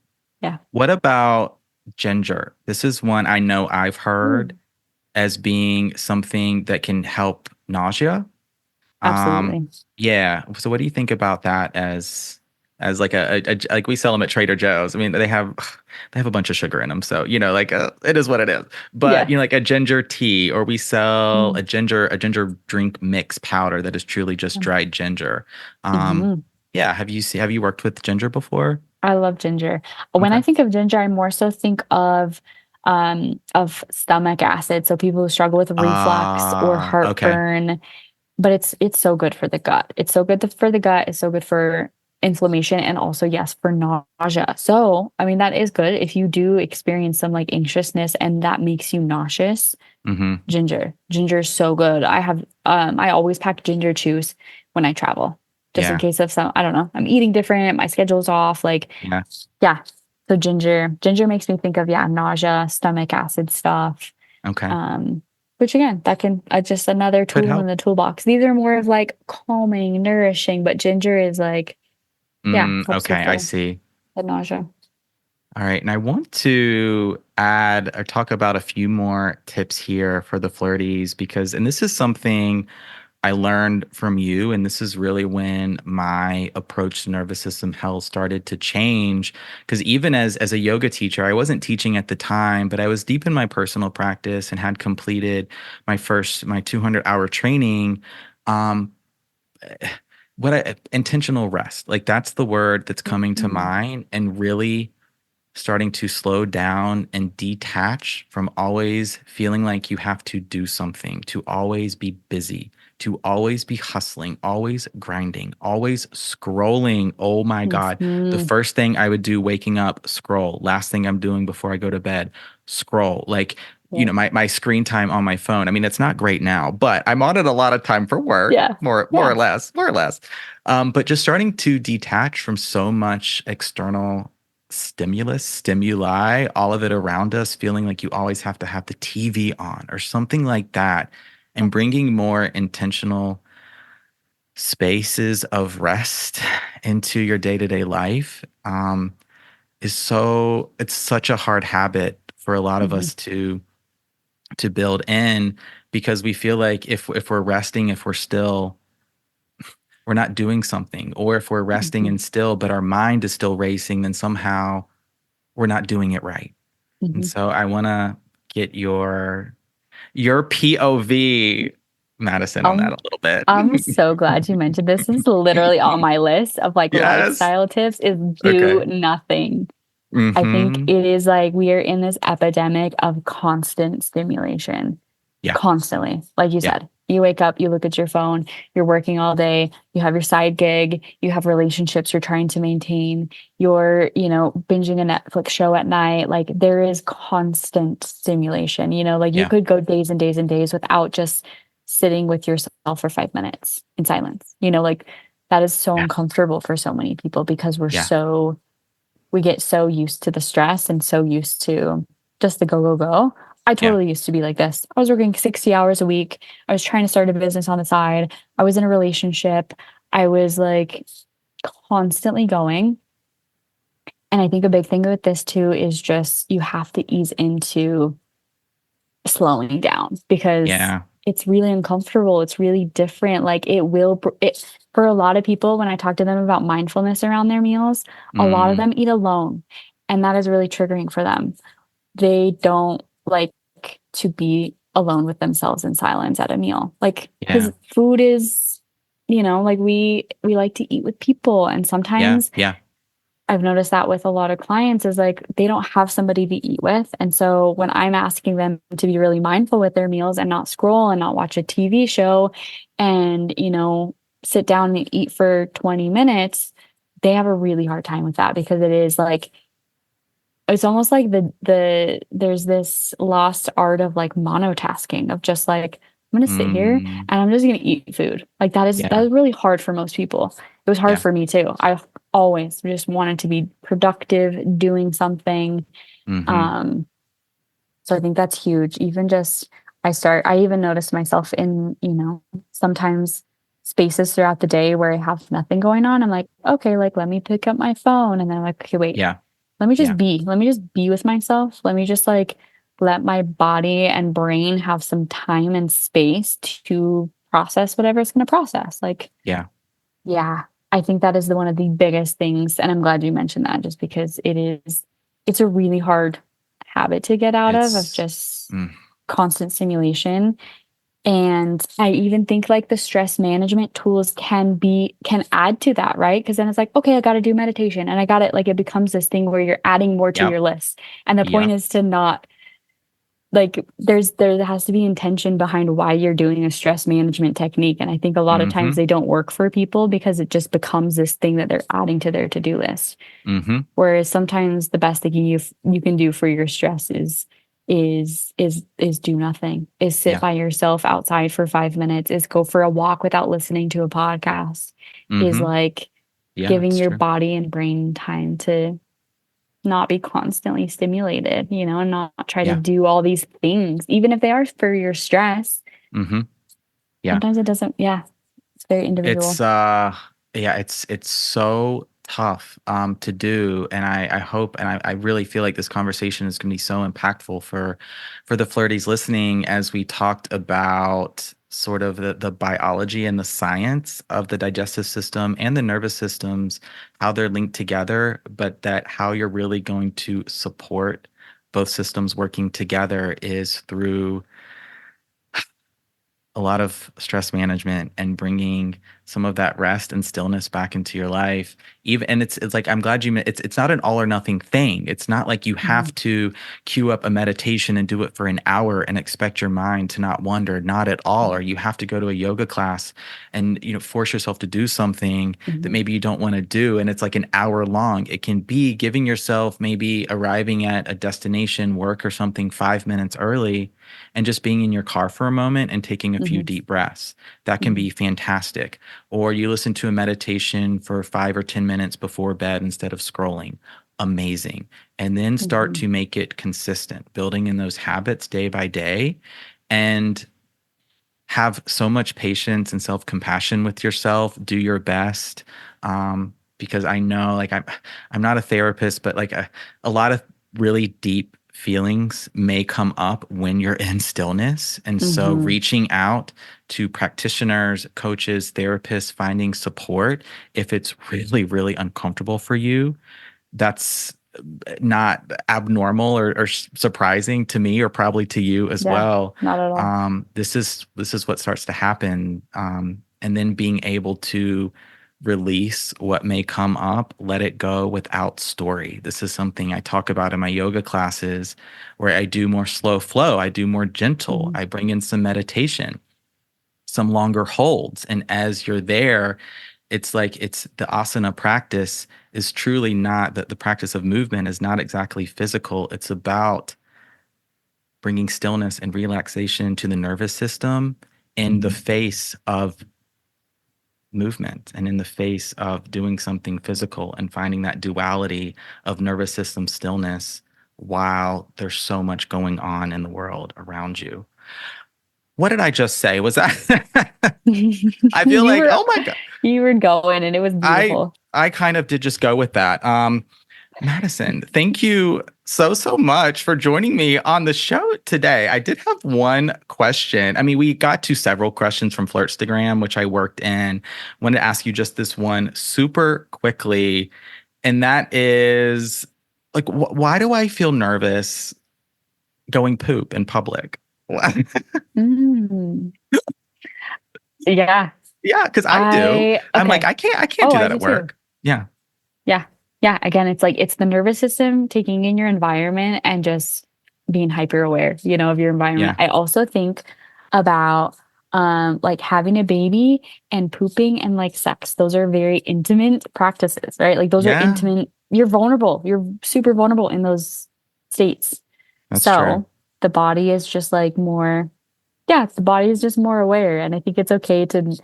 Yeah. What about ginger? This is one I know I've Ooh, heard as being something that can help nausea. Um, absolutely. yeah. So what do you think about that as as like like we sell them at Trader Joe's. I mean, they have a bunch of sugar in them, so like it is what it is. But Yeah. like a ginger tea, or we sell Mm. a ginger drink mix powder that is truly just dried ginger. Mhm. Yeah, have you worked with ginger before? I love ginger. When Okay. I think of ginger, I more so think of stomach acid. So people who struggle with reflux or Okay. heartburn, but it's so good for the gut. It's so good for the gut. It's so good for inflammation and also yes for nausea. So I mean that is good if you do experience some like anxiousness and that makes you nauseous. Mm-hmm. Ginger is so good. I always pack ginger chews when I travel just in Yeah. case of some, I don't know, I'm eating different, my schedule's off, like Yeah. yeah. So ginger makes me think of yeah, nausea, stomach acid stuff. Okay. Um, which again, that can just another Could tool in help. the toolbox. These are more of like calming, nourishing, but ginger is like yeah, helps with Okay, I see. the nausea. All right. And I want to add or talk about a few more tips here for the flirties and this is something I learned from you. And this is really when my approach to nervous system health started to change. Because even as a yoga teacher, I wasn't teaching at the time, but I was deep in my personal practice and had completed my 200-hour training. Um, intentional rest, like that's the word that's coming to Mm. mind, and really starting to slow down and detach from always feeling like you have to do something, to always be busy, to always be hustling, always grinding, always scrolling. Oh my God. The Mhm. first thing I would do waking up, scroll. Last thing I'm doing before I go to bed, scroll. Like, Yeah. my screen time on my phone. I mean, it's not great now, but I'm on it a lot of time for work, Yeah. more Yeah. or less, more or less. But just starting to detach from so much external stimuli, all of it around us, feeling like you always have to have the TV on or something like that, and bringing more intentional spaces of rest into your day-to-day life it's such a hard habit for a lot of Mhm. us to build in, because we feel like if we're resting, if we're still, we're not doing something, or if we're resting Mhm. and still but our mind is still racing, then somehow we're not doing it right. And Mhm. so I want to get your POV, Madison, on that Um, a little bit. I'm so glad you mentioned this. This is literally on my list of like Yes. lifestyle tips is do Okay. nothing. I think Mm-hmm. it is like we are in this epidemic of constant stimulation. Yeah. Constantly. Like you Yeah. said, you wake up, you look at your phone, you're working all day, you have your side gig, you have relationships you're trying to maintain, you're, binging a Netflix show at night. Like there is constant stimulation, like you Yeah. could go days and days and days without just sitting with yourself for 5 minutes in silence. Like that is so Yeah. uncomfortable for so many people because Yeah. we get so used to the stress and so used to just the go, go, go. I Yeah. totally used to be like this. I was working 60 hours a week. I was trying to start a business on the side. I was in a relationship. I was like constantly going. And I think a big thing with this too is just you have to ease into slowing down because Yeah. it's really uncomfortable. It's really different. Like it for a lot of people, when I talk to them about mindfulness around their meals, a lot of Mm, them eat alone. And that is really triggering for them. They don't like to be alone with themselves in silence at a meal. Like yeah. cuz food is like we like to eat with people and Yeah. sometimes Yeah. I've noticed that with a lot of clients is like they don't have somebody to eat with. And so when I'm asking them to be really mindful with their meals and not scroll and not watch a TV show and, sit down and eat for 20 minutes, they have a really hard time with that because it is like it's almost like there's this lost art of like monotasking of just like I'm going to sit here Mm, and I'm just going to eat food. Like that yeah. is really hard for most people. It was hard Yeah. for me too. I always just wanted to be productive, doing something. Mm-hmm. Um so I think that's huge. Even just I even noticed myself in, sometimes spaces throughout the day where I have nothing going on. I'm like, okay, like let me pick up my phone and then I'm like, okay, wait, Yeah. let me Yeah. just be. Let me just be with myself. Let me just like let my body and brain have some time and space to process whatever it's going to process. Like, Yeah. yeah. I think that is one of the biggest things. And I'm glad you mentioned that, just because it's a really hard habit to get out of It's just mm, constant stimulation. And I even think like the stress management tools can add to that, right? Because then it's like, okay, I got to do meditation, and I got it. Like, it becomes this thing where you're adding more to yep, your list. And the point yep, is to not, like, there has to be intention behind why you're doing a stress management technique. And I think a lot of mm-hmm, times they don't work for people because it just becomes this thing that they're adding to their to-do list. mm-hmm, Whereas sometimes the best thing you can do for your stress is do nothing, is sit yeah, by yourself outside for 5 minutes, is go for a walk without listening to a podcast, is mm-hmm, like yeah, giving it's your true. body and brain time to not be constantly stimulated, and not try to Yeah, do all these things, even if they are for your stress. mm-hmm, yeah. Sometimes it doesn't, yeah, it's very It's individual. yeah, it's so tough to do. And I hope and I really feel like this conversation is gonna be so impactful for the flirties listening as we talked about sort of the biology and the science of the digestive system and the nervous systems, how they're linked together, but that how you're really going to support both systems working together is through a lot of stress management and bringing some of that rest and stillness back into your life. Even and it's like I'm glad it's not an all or nothing thing. It's not like you Mhm, have to queue up a meditation and do it for an hour and expect your mind to not wander, not at all. Or you have to go to a yoga class and force yourself to do something that mhm, maybe you don't want to do and it's like an hour long. It can be giving yourself maybe arriving at a destination, work or something 5 minutes early and just being in your car for a moment and taking a few mhm, deep breaths. That can mhm, be fantastic. Or you listen to a meditation for 5 or 10 minutes before bed instead of scrolling. Amazing. And then start mhm, to make it consistent, building in those habits day by day. And have so much patience and self-compassion with yourself. Do your best. Because I know like I'm not a therapist, but like a lot of really deep feelings may come up when you're in stillness. And so mhm. reaching out to practitioners, coaches, therapists, finding support if it's really, really uncomfortable for you, that's not abnormal or surprising to me or probably to you as Yeah, well. not at all. This is what starts to happen, and then being able to release what may come up, let it go without story. This is something I talk about in my yoga classes, where I do more slow flow, I do more gentle, Mhm, I bring in some meditation, some longer holds. And as you're there, it's like it's the asana practice is truly not that the practice of movement is not exactly physical. It's about bringing stillness and relaxation to the nervous system in the mhm, face of movement and in the face of doing something physical and finding that duality of nervous system stillness while there's so much going on in the world around you. What did I just say? Was that I feel You like, were oh my God. you were going, and it was I beautiful. I kind of did just go with that. Madison, thank you so much for joining me on the show today. I did have one question. I mean, we got to several questions from Flirtstagram, which I worked in. Wanted to ask you just this one super quickly, and that is like, why do I feel nervous going poop in public? Mm. Yeah, Yeah, because I do. I I'm like, okay. I can't Oh, do I that do at too. work. Yeah, Yeah. Yeah, again, it's like it's the nervous system taking in your environment and just being hyper aware, of your environment. yeah, I also think about like having a baby and pooping and like sex. Those are very intimate practices, right? Like those are yeah. intimate. You're vulnerable. You're super vulnerable in those states. That's true. So the body is just like more, yeah, the body is just more aware. And I think it's okay to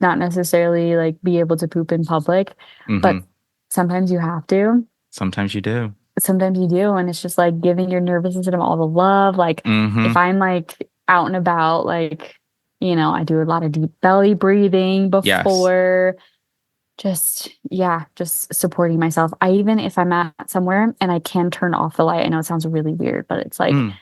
not necessarily like be able to poop in public, but Hmm. sometimes you have to. Sometimes you do. Sometimes you do, and it's just like giving your nervous system all the love. Like Hmm. if I'm like out and about, like, I do a lot of deep belly breathing Yes. before, just, yeah, just supporting myself. I even if I'm at somewhere and I can turn off the light, I know it sounds really weird, but it's like, Mm.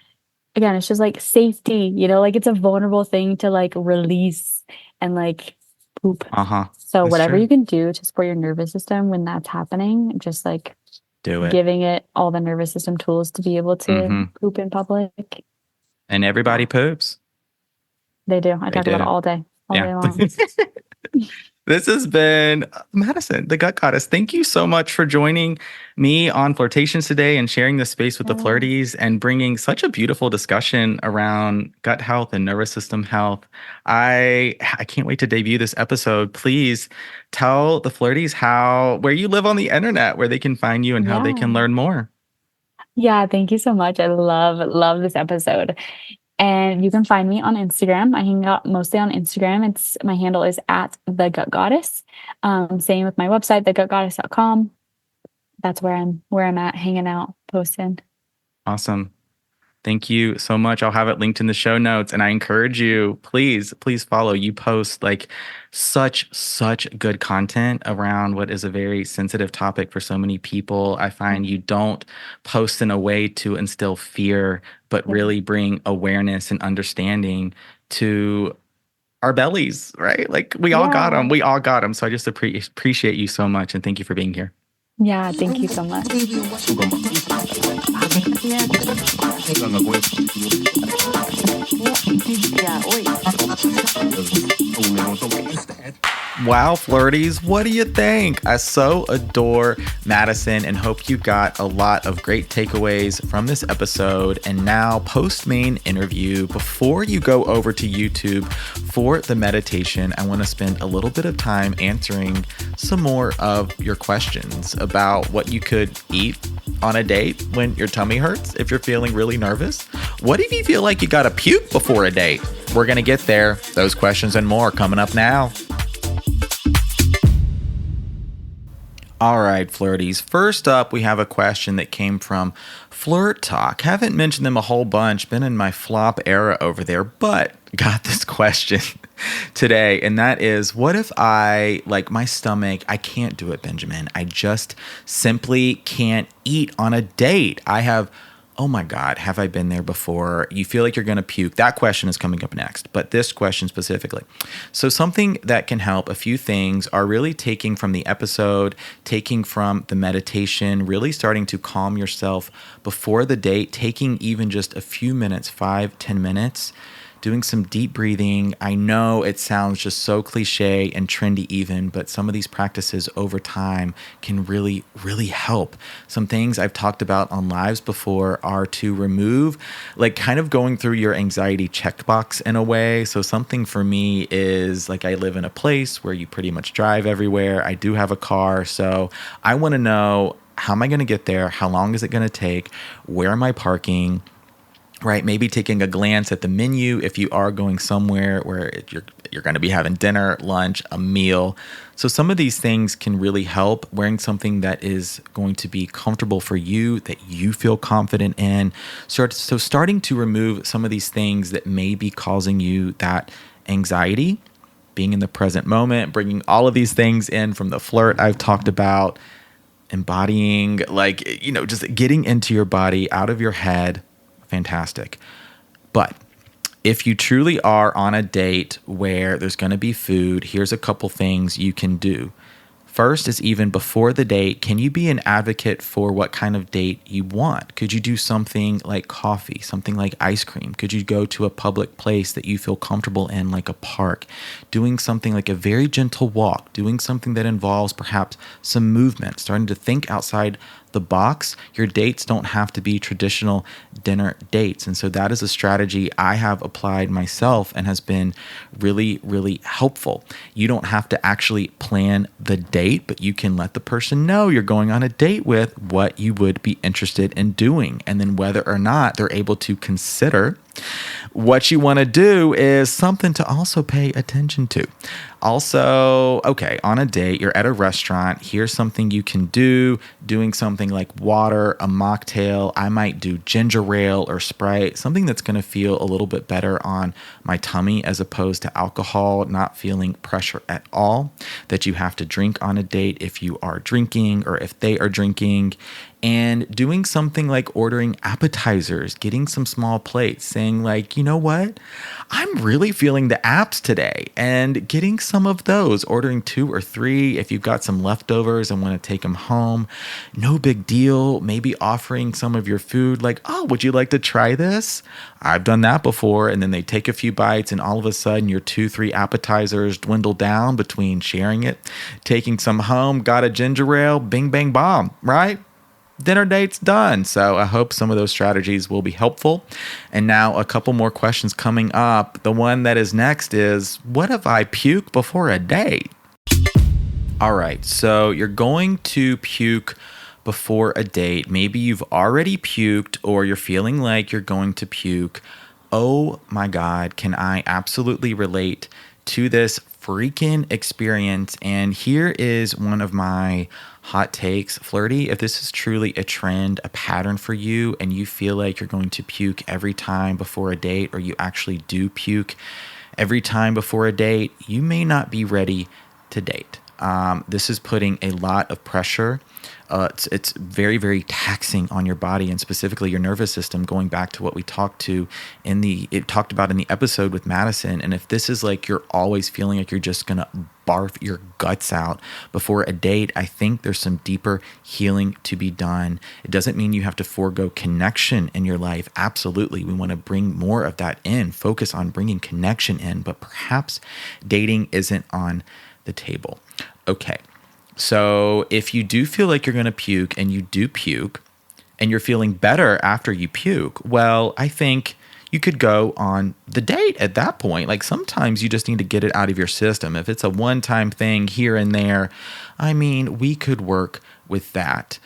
again, it's just like safety, like it's a vulnerable thing to like release and like poop. Uh-huh. So That's whatever true. you can do to support your nervous system when that's happening, just like Do it. giving it all the nervous system tools to be able to poop in public. And everybody poops. They do. I They talk about it do. all day Yeah. long. This has been Madison, the Gut Goddess. Thank you so much for joining me on Flirtations today and sharing the space with the Flirties and bringing such a beautiful discussion around gut health and nervous system health. I can't wait to debut this episode. Please tell the Flirties where you live on the internet, where they can find you and how they can learn more. Yeah, thank you so much. I love this episode. And you can find me on Instagram. I hang out mostly on Instagram. My handle is at the Gut Goddess. Same with my website, thegutgoddess.com. That's where I'm at, hanging out, posting. Awesome. Thank you so much. I'll have it linked in the show notes. And I encourage you, please follow. You post like such good content around what is a very sensitive topic for so many people. I find you don't post in a way to instill fear, but really bring awareness and understanding to our bellies, right? Like we all got them. We all got them. So I just appreciate you so much. And thank you for being here. Yeah, thank you so much. Wow, Flirties, what do you think? I so adore Madison and hope you got a lot of great takeaways from this episode. And now, post-main interview, before you go over to YouTube for the meditation, I want to spend a little bit of time answering some more of your questions about what you could eat on a date when your tummy hurts, if you're feeling really nervous. What if you feel like you gotta puke before a date? We're gonna get there. Those questions and more coming up now. All right, Flirties. First up, we have a question that came from Flirt Talk. Haven't mentioned them a whole bunch, been in my flop era over there, but got this question today. And that is, what if my stomach, I can't do it, Benjamin. I just simply can't eat on a date. Oh my God, have I been there before? You feel like you're going to puke. That question is coming up next, but this question specifically. So something that can help, a few things are really taking from the episode, taking from the meditation, really starting to calm yourself before the date, taking even just a few minutes, 5-10 minutes, doing some deep breathing. I know it sounds just so cliche and trendy even, but some of these practices over time can really, really help. Some things I've talked about on lives before are to remove, kind of going through your anxiety checkbox in a way. So something for me is I live in a place where you pretty much drive everywhere. I do have a car, so I want to know, how am I going to get there? How long is it going to take? Where am I parking? Right, maybe taking a glance at the menu if you are going somewhere where you're going to be having dinner, lunch, a meal. So some of these things can really help. Wearing something that is going to be comfortable for you, that you feel confident in. So starting to remove some of these things that may be causing you that anxiety, being in the present moment, bringing all of these things in from the flirt I've talked about, embodying, just getting into your body, out of your head. Fantastic. But if you truly are on a date where there's going to be food, here's a couple things you can do. First is, even before the date, can you be an advocate for what kind of date you want? Could you do something like coffee, something like ice cream? Could you go to a public place that you feel comfortable in, like a park? Doing something like a very gentle walk, doing something that involves perhaps some movement, starting to think outside the box. Your dates don't have to be traditional dinner dates. And so that is a strategy I have applied myself and has been really, really helpful. You don't have to actually plan the date, but you can let the person know you're going on a date with, what you would be interested in doing. And then whether or not they're able to consider what you want to do is something to also pay attention to. Also, okay, on a date, you're at a restaurant. Here's something you can do. Doing something like water, a mocktail. I might do ginger ale or Sprite, something that's going to feel a little bit better on my tummy as opposed to alcohol, not feeling pressure at all that you have to drink on a date if you are drinking or if they are drinking. And doing something like ordering appetizers, getting some small plates, saying you know what? I'm really feeling the apps today, and getting some of those, ordering 2 or 3 if you've got some leftovers and want to take them home. No big deal. Maybe offering some of your food like, oh, would you like to try this? I've done that before. And then they take a few bites and all of a sudden your 2-3 appetizers dwindle down between sharing it, taking some home, got a ginger ale, bing, bang, bomb, right? Dinner date's done. So I hope some of those strategies will be helpful. And now a couple more questions coming up. The one that is next is, what if I puke before a date? All right. So you're going to puke before a date. Maybe you've already puked or you're feeling like you're going to puke. Oh my God, can I absolutely relate to this freaking experience? And here is one of my hot takes. Flirty, if this is truly a trend, a pattern for you, and you feel like you're going to puke every time before a date, or you actually do puke every time before a date, you may not be ready to date. This is putting a lot of pressure. It's very, very taxing on your body and specifically your nervous system, going back to what we talked about in the episode with Madisen. And if this is like you're always feeling like you're just going to barf your guts out before a date, I think there's some deeper healing to be done. It doesn't mean you have to forego connection in your life. Absolutely. We want to bring more of that in, focus on bringing connection in, but perhaps dating isn't on the table. Okay. So if you do feel like you're going to puke and you do puke and you're feeling better after you puke, well, I think you could go on the date at that point. Like sometimes you just need to get it out of your system. If it's a one-time thing here and there, I mean, we could work with that.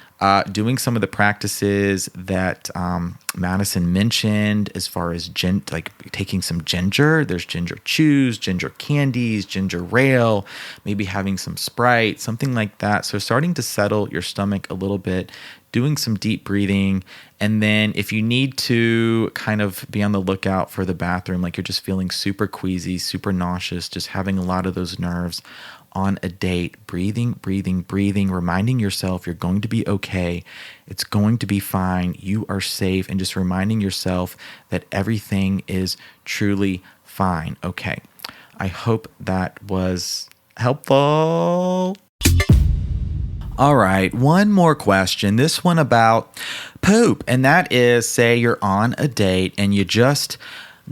Doing some of the practices that Madisen mentioned as far as like taking some ginger. There's ginger chews, ginger candies, ginger ale, maybe having some Sprite, something like that. So starting to settle your stomach a little bit, doing some deep breathing. And then if you need to kind of be on the lookout for the bathroom, like you're just feeling super queasy, super nauseous, just having a lot of those nerves on a date, breathing, reminding yourself you're going to be okay. It's going to be fine. You are safe. And just reminding yourself that everything is truly fine. Okay. I hope that was helpful. All right. One more question. This one about poop. And that is, say you're on a date and you just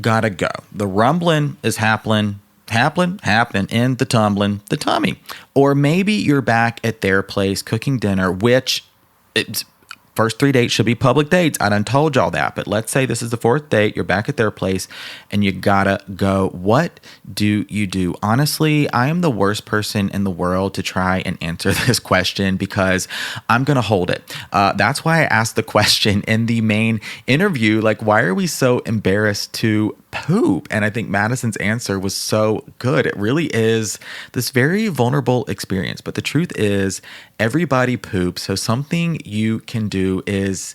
gotta go. The rumbling is happening in the tummy. Or maybe you're back at their place cooking dinner, which it's first 3 dates should be public dates. I done told y'all that. But let's say this is the 4th date. You're back at their place and you gotta go. What do you do? Honestly, I am the worst person in the world to try and answer this question because I'm going to hold it. That's why I asked the question in the main interview. Like, why are we so embarrassed to poop? And I think Madisen's answer was so good. It really is this very vulnerable experience. But the truth is, everybody poops. So something you can do is,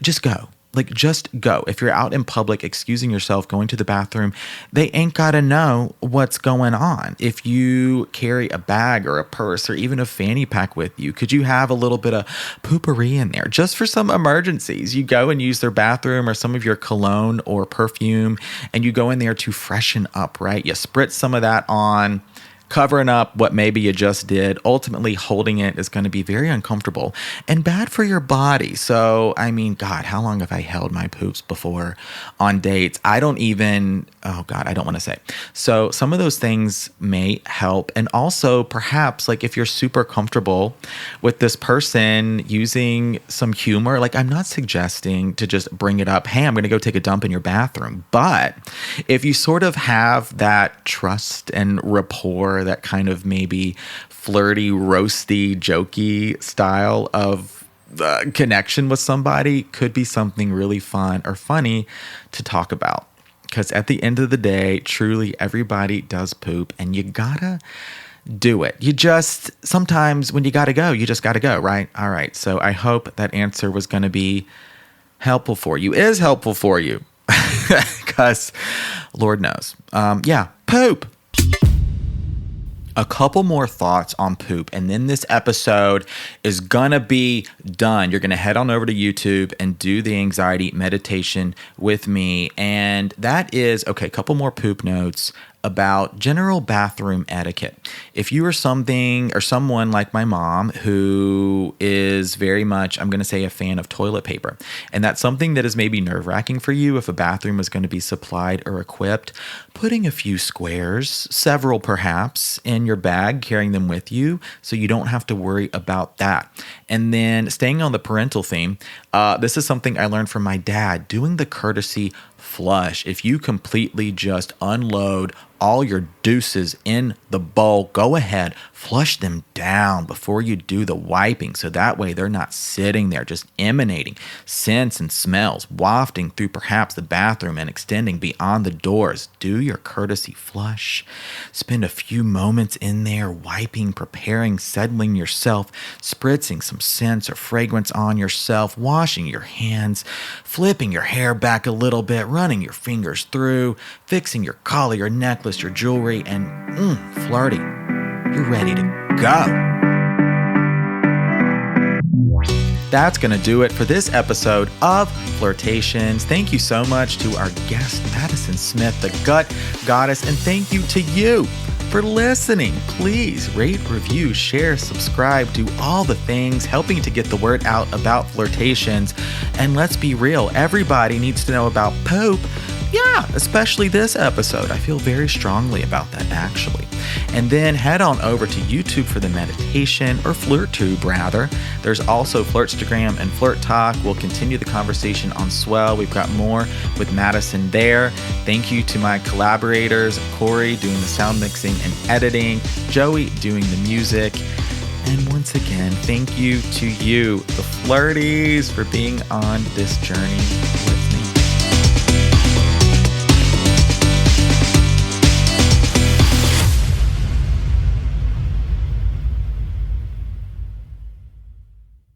just go. Like, just go. If you're out in public, excusing yourself, going to the bathroom, they ain't got to know what's going on. If you carry a bag or a purse or even a fanny pack with you, could you have a little bit of poopery in there just for some emergencies? You go and use their bathroom or some of your cologne or perfume, and you go in there to freshen up, right? You spritz some of that on, covering up what maybe you just did. Ultimately, holding it is going to be very uncomfortable and bad for your body. So, I mean, God, how long have I held my poops before on dates? I don't want to say. So some of those things may help. And also perhaps like if you're super comfortable with this person using some humor, like I'm not suggesting to just bring it up. Hey, I'm going to go take a dump in your bathroom. But if you sort of have that trust and rapport, that kind of maybe flirty, roasty, jokey style of connection with somebody, could be something really fun or funny to talk about. Because at the end of the day, truly everybody does poop and you gotta do it. Sometimes when you gotta go, you just gotta go, right? All right. So I hope that answer was going to be helpful for you, is helpful for you. Because Lord knows. Poop. A couple more thoughts on poop, and then this episode is gonna be done. You're gonna head on over to YouTube and do the anxiety meditation with me. And that is, okay, a couple more poop notes. about general bathroom etiquette. If you are something or someone like my mom who is very much, I'm going to say, a fan of toilet paper, and that's something that is maybe nerve-wracking for you if a bathroom is going to be supplied or equipped, putting a few squares, several perhaps, in your bag, carrying them with you so you don't have to worry about that. And then staying on the parental theme, this is something I learned from my dad, doing the courtesy flush. If you completely just unload all your deuces in the bowl, go ahead, flush them down before you do the wiping. So that way they're not sitting there just emanating scents and smells, wafting through perhaps the bathroom and extending beyond the doors. Do your courtesy flush. Spend a few moments in there wiping, preparing, settling yourself, spritzing some scents or fragrance on yourself, washing your hands, flipping your hair back a little bit, running your fingers through, fixing your collar, your necklace, your jewelry, and Flirty, you're ready to go. That's going to do it for this episode of Flirtations. Thank you so much to our guest, Madisen Smith, the gut goddess, and thank you to you for listening. Please rate, review, share, subscribe, do all the things, helping to get the word out about Flirtations. And let's be real, everybody needs to know about poop. Yeah, especially this episode. I feel very strongly about that, actually. And then head on over to YouTube for the meditation, or FlirtTube rather. There's also Flirtstagram and Flirt Talk. We'll continue the conversation on Swell. We've got more with Madisen there. Thank you to my collaborators, Corey doing the sound mixing and editing, Joey doing the music. And once again, thank you to you, the Flirties, for being on this journey